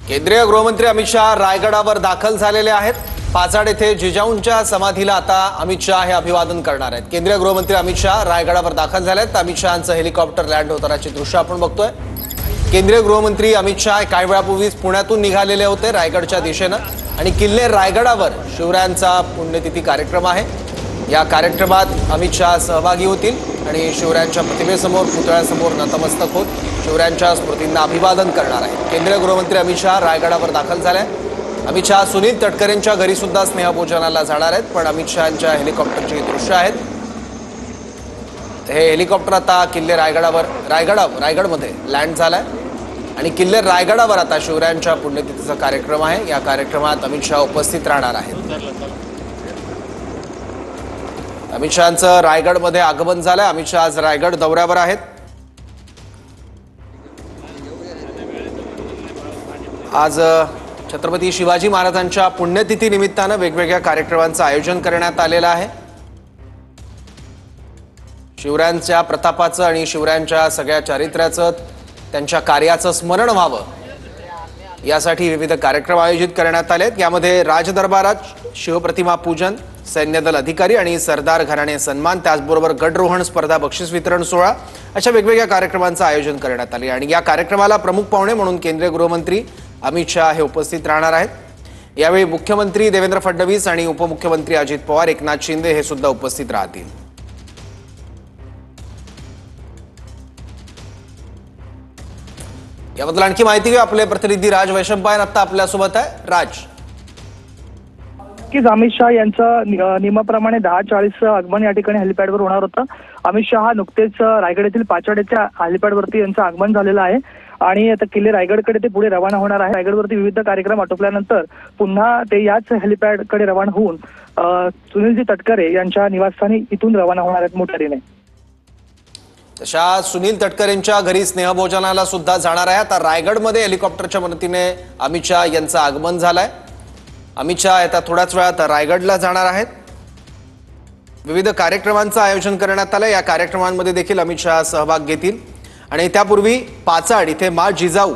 केंद्रीय गृहमंत्री अमित शहा रायगडावर दाखल झालेले आहेत। पाचाड येथे जिजाऊंच्या समाधीला आता अमित शहा हे अभिवादन करणार आहेत। केंद्रीय गृहमंत्री अमित शहा रायगडावर दाखल झाले आहेत। अमित शहांचं हेलिकॉप्टर लँड होतानाची दृश्य आपण बघतोय। केंद्रीय गृहमंत्री अमित शहा काही वेळापूर्वीच पुण्यातून निघालेले होते रायगडच्या दिशेने आणि किल्ले रायगडावर शिवरायांचा पुण्यतिथी कार्यक्रम आहे। या कार्यक्रमात अमित शहा सहभागी होतील आणि शिवरायांच्या प्रतिमेसमोर पुतळ्यासमोर नतमस्तक होत शिवरायांच्या स्मृतींना अभिवादन करणार आहेत। केंद्रीय गृहमंत्री अमित शहा रायगडावर दाखल झाले। अमित शहा सुनील तटकरेंच्या घरी सुद्धा स्नेहभोजनाला जाणार आहेत, पण अमित शहांच्या हेलिकॉप्टरची दृश्य आहेत। हे हेलिकॉप्टर आता किल्ले रायगडमध्ये लँड झालाय आणि किल्ले रायगडावर आता शिवरायांच्या पुण्यतिथीचा कार्यक्रम आहे। या कार्यक्रमात अमित शहा उपस्थित राहणार आहेत। अमित शहांचं रायगडमध्ये आगमन झालंय। अमित शहा आज रायगड दौऱ्यावर आहेत। आज छत्रपती शिवाजी महाराजांच्या पुण्यतिथी निमित्तानं वेगवेगळ्या कार्यक्रमांचं आयोजन करण्यात आलेलं आहे। शिवरायांच्या प्रतापाचं आणि शिवरायांच्या सगळ्या चारित्र्याचं त्यांच्या कार्याचं स्मरण व्हावं यासाठी विविध कार्यक्रम आयोजित करण्यात आले आहेत। यामध्ये राजदरबारात शिवप्रतिमा पूजन, सैन्यदल अधिकारी आणि सरदार घराणे सन्मान, त्याचबरोबर गडरोहण स्पर्धा, बक्षीस वितरण सोहळा अशा वेगवेगळ्या कार्यक्रमांचं आयोजन करण्यात आले आणि या कार्यक्रमाला प्रमुख पाहुणे म्हणून केंद्रीय गृहमंत्री अमित शहा हे उपस्थित राहणार आहेत। यावेळी मुख्यमंत्री देवेंद्र फडणवीस आणि उपमुख्यमंत्री अजित पवार, एकनाथ शिंदे हे सुद्धा उपस्थित राहतील। याबद्दल आणखी माहिती घेऊ, आपले प्रतिनिधी राज वैशंपायन आता आपल्यासोबत आहे। राज, अमित शहा यांचं नियमाप्रमाणे 10:40 आगमन या ठिकाणी हेलिपॅडवर होणार होतं। अमित शहा नुकतेच रायगड येथील पाचाड येथील हेलिपॅडवरती यांचं आगमन झालेलं आहे आणि आता किल्ले रायगडकडे ते पुढे रवाना होणार आहे। रायगडवरती विविध कार्यक्रम आटोपल्यानंतर पुन्हा ते याच हेलिपॅडकडे रवाना होऊन सुनीलजी तटकरे यांच्या निवासस्थानी इथून रवाना होणार आहेत मोटारीने। तशा सुनील तटकरेंच्या घरी स्नेहभोजनाला सुद्धा जाणार आहे। आता रायगडमध्ये हेलिकॉप्टरच्या मदतीने अमित शहा यांचं आगमन झालंय। अमित शहा आता थोड्याच वेळात रायगडला जाणार आहेत। विविध कार्यक्रमांचं आयोजन करण्यात आलंय। या कार्यक्रमांमध्ये देखील अमित शहा सहभाग घेतील आणि त्यापूर्वी पाचाड इथे मा जिजाऊ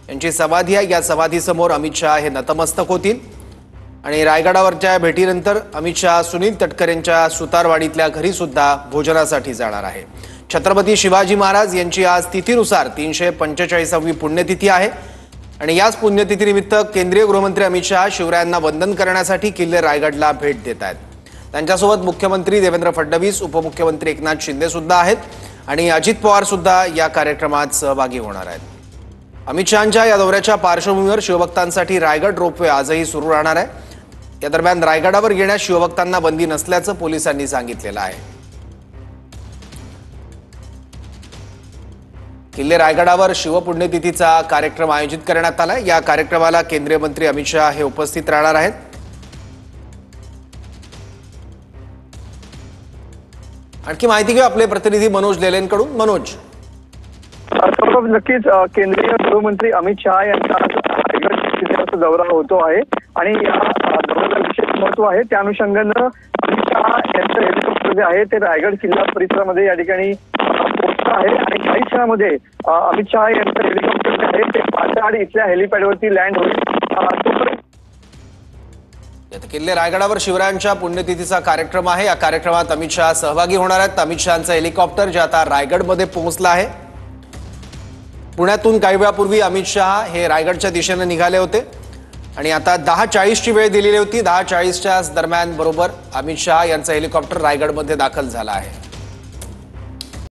यांची समाधी आहे। या समाधीसमोर अमित शहा हे नतमस्तक होतील आणि रायगडावरच्या भेटीनंतर अमित शहा सुनील तटकरेंच्या सुतारवाडीतल्या घरी सुद्धा भोजनासाठी जाणार आहे। छत्रपती शिवाजी महाराज यांची आज तिथीनुसार 345वी पुण्यतिथी आहे आणि याच पुण्यतिथीनिमित्त केंद्रीय गृहमंत्री अमित शहा शिवरायांना वंदन करण्यासाठी किल्ले रायगडला भेट देत आहेत। त्यांच्यासोबत मुख्यमंत्री देवेंद्र फडणवीस, उपमुख्यमंत्री एकनाथ शिंदे सुद्धा आहेत आणि अजित पवार सुद्धा या कार्यक्रमात सहभागी होणार आहेत। अमित शहांच्या या दौऱ्याच्या पार्श्वभूमीवर शिवभक्तांसाठी रायगड रोपवे आजही सुरू राहणार आहे। या दरम्यान रायगडावर येण्यास शिवभक्तांना बंदी नसल्याचं पोलिसांनी सांगितलेलं आहे। किल्ले रायगडावर शिवपुण्यतिथीचा कार्यक्रम आयोजित करण्यात आलाय। या कार्यक्रमाला केंद्रीय मंत्री अमित शहा हे उपस्थित राहणार आहेत। आणखी माहिती घेऊ आपले प्रतिनिधी मनोज लेलेंकडून। मनोज, नक्कीच केंद्रीय गृहमंत्री अमित शहा यांचा रायगड दौरा होतो आहे आणि या दौऱ्याला विशेष महत्व आहे। त्या अनुषंगानं अमित शहा यांचं हेलिकॉप्टर जे आहे ते रायगड किल्ला परिसरामध्ये या ठिकाणी पोहोचलं आहे आणि काही क्षणामध्ये अमित शहा यांचं हेलिकॉप्टर जे आहे ते पाचाड इथल्या हेलिपॅडवरती लँड होईल। किल्ले रायगडावर शिवरायांच्या पुण्यतिथीचा कार्यक्रम आहे। या कार्यक्रमात अमित शहा सहभागी होणार आहेत। अमित शहांचं हेलिकॉप्टर जे आता रायगडमध्ये पोहोचलं आहे। पुण्यातून काही वेळापूर्वी अमित शहा हे रायगडच्या दिशेने निघाले होते आणि आता 10:40ची वेळ दिलेली होती। 10:40च्या दरम्यान बरोबर अमित शहा यांचं हेलिकॉप्टर रायगडमध्ये दाखल झालं आहे।